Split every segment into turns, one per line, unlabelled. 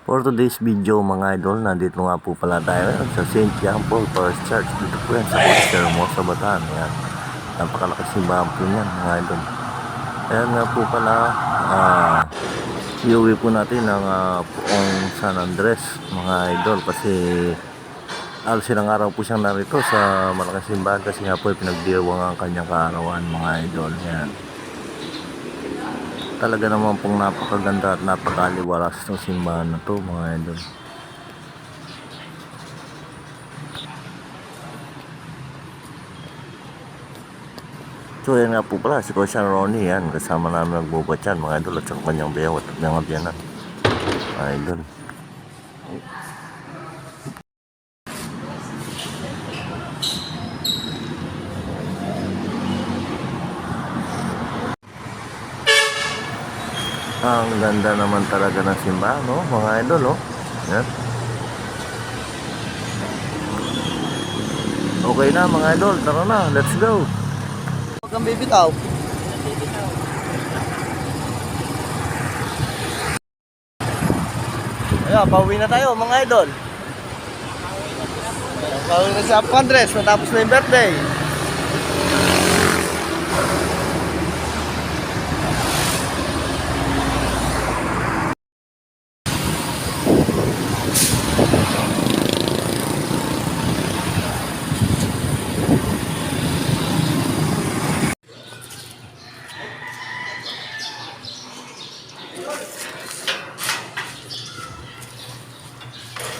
For today's video mga idol, nandito nga po pala tayo sa St. John Paul Parish Church. Dito po yan sa Costa Hermosa, Bataan. Yan. Napakalakas simbahan po yan mga idol. Ayan nga po pala, iuwi po natin ang Puong San Andres mga idol. Kasi alos ilang araw po siyang narito sa malaking simbahan. Kasi nga po pinagdiwang ang kanyang kaarawan mga idol. Yan. Talaga naman pong napakaganda at napakaliwalas ng simbahan na to mga idol. So yan nga po pala si Kuya Ronnie, yan kasama namin nagbubat yan mga idol, at sa kanyang biyawat at mga biyanan mga idol. Ang ganda naman talaga ng simbahan, no mga idol, oh. Yan. Okay na mga idol, tara na, let's go.
Huwag kang bibitaw. Ayan, pauwi na tayo mga idol. Pauwi na sa Andres, matapos na yung birthday.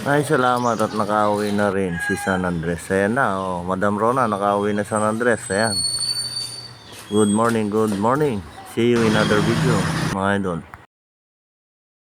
Ay, salamat at nakauwi na rin si San Andres. Ayan na, oh. Madam Rona, nakauwi na San Andres. Ayan. Good morning, good morning. See you in another video, mga idol.